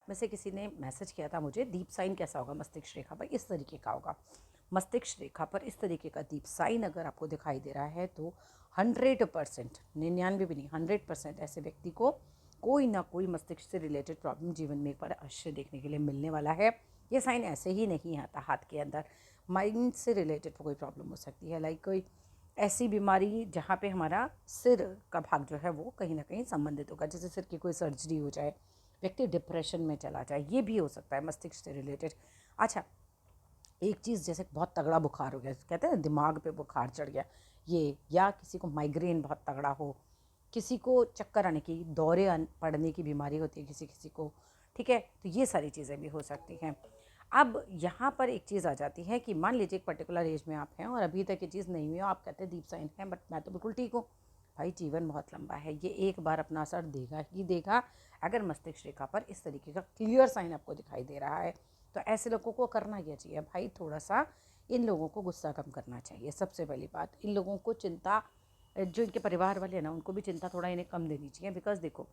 में से किसी ने मैसेज किया था मुझे, दीप साइन कैसा होगा मस्तिष्क रेखा पर, इस तरीके का होगा। मस्तिष्क रेखा पर इस तरीके का दीप साइन अगर आपको दिखाई दे रहा है तो 100%, 99 भी नहीं, 100% ऐसे व्यक्ति को कोई ना कोई मस्तिष्क से रिलेटेड प्रॉब्लम जीवन में एक बार अवश्य देखने के लिए मिलने वाला है। ये साइन ऐसे ही नहीं आता हाथ के अंदर, माइंड से रिलेटेड कोई प्रॉब्लम हो सकती है, लाइक कोई ऐसी बीमारी जहाँ पे हमारा सिर का भाग जो है वो कहीं ना कहीं संबंधित होगा, जैसे सिर की कोई सर्जरी हो जाए, व्यक्ति डिप्रेशन में चला जाए, ये भी हो सकता है मस्तिष्क से रिलेटेड। अच्छा, एक चीज़ जैसे बहुत तगड़ा बुखार हो गया, कहते हैं दिमाग पे बुखार चढ़ गया, ये, या किसी को माइग्रेन बहुत तगड़ा हो, किसी को चक्कर आने की, दौरे पड़ने की बीमारी होती है किसी किसी को, ठीक है, तो ये सारी चीज़ें भी हो सकती हैं। अब यहाँ पर एक चीज़ आ जाती है कि मान लीजिए एक पर्टिकुलर एज में आप हैं और अभी तक ये चीज़ नहीं हुई हो, आप कहते हैं दीप साइन है बट मैं तो बिल्कुल ठीक हूँ। भाई जीवन बहुत लंबा है, ये एक बार अपना असर देगा ही देगा। अगर मस्तिष्क रेखा पर इस तरीके का क्लियर साइन आपको दिखाई दे रहा है तो ऐसे लोगों को करना क्या चाहिए भाई, थोड़ा सा इन लोगों को गुस्सा कम करना चाहिए। सबसे पहली बात, इन लोगों को चिंता, जो इनके परिवार वाले हैं ना, उनको भी चिंता थोड़ा इन्हें कम देनी चाहिए। बिकॉज देखो,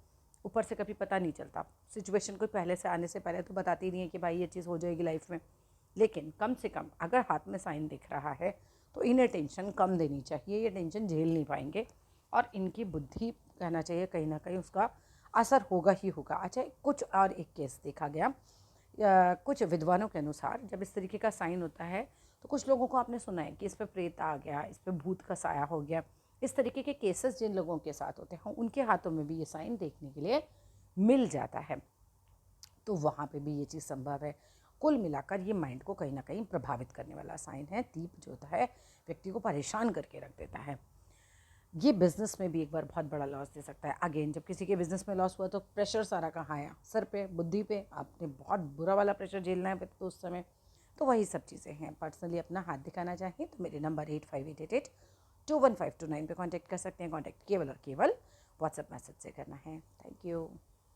ऊपर से कभी पता नहीं चलता, सिचुएशन कोई पहले से आने से पहले तो बताती नहीं है कि भाई ये चीज़ हो जाएगी लाइफ में, लेकिन कम से कम अगर हाथ में साइन दिख रहा है तो इन्हें टेंशन कम देनी चाहिए, ये टेंशन झेल नहीं पाएंगे और इनकी बुद्धि, कहना चाहिए कहीं ना कहीं उसका असर होगा ही होगा। अच्छा, कुछ और एक केस देखा गया, कुछ विद्वानों के अनुसार जब इस तरीके का साइन होता है तो कुछ लोगों को आपने सुना है कि इस पर प्रेत आ गया, इस पर भूत का साया हो गया, इस तरीके के केसेस जिन लोगों के साथ होते हैं उनके हाथों में भी ये साइन देखने के लिए मिल जाता है, तो वहाँ पे भी ये चीज़ संभव है। कुल मिलाकर ये माइंड को कहीं ना कहीं प्रभावित करने वाला साइन है। दीप जो होता है व्यक्ति को परेशान करके रख देता है। ये बिज़नेस में भी एक बार बहुत बड़ा लॉस दे सकता है। अगेन, जब किसी के बिज़नेस में लॉस हुआ तो प्रेशर सारा कहाँ आया, सर पे, बुद्धि पे, आपने बहुत बुरा वाला प्रेशर झेलना है तो उस समय। तो वही सब चीज़ें हैं। पर्सनली अपना हाथ दिखाना चाहें तो मेरे नंबर 8588821529 पे कांटेक्ट कर सकते हैं। कांटेक्ट केवल और केवल व्हाट्सएप मैसेज से करना है। Thank you.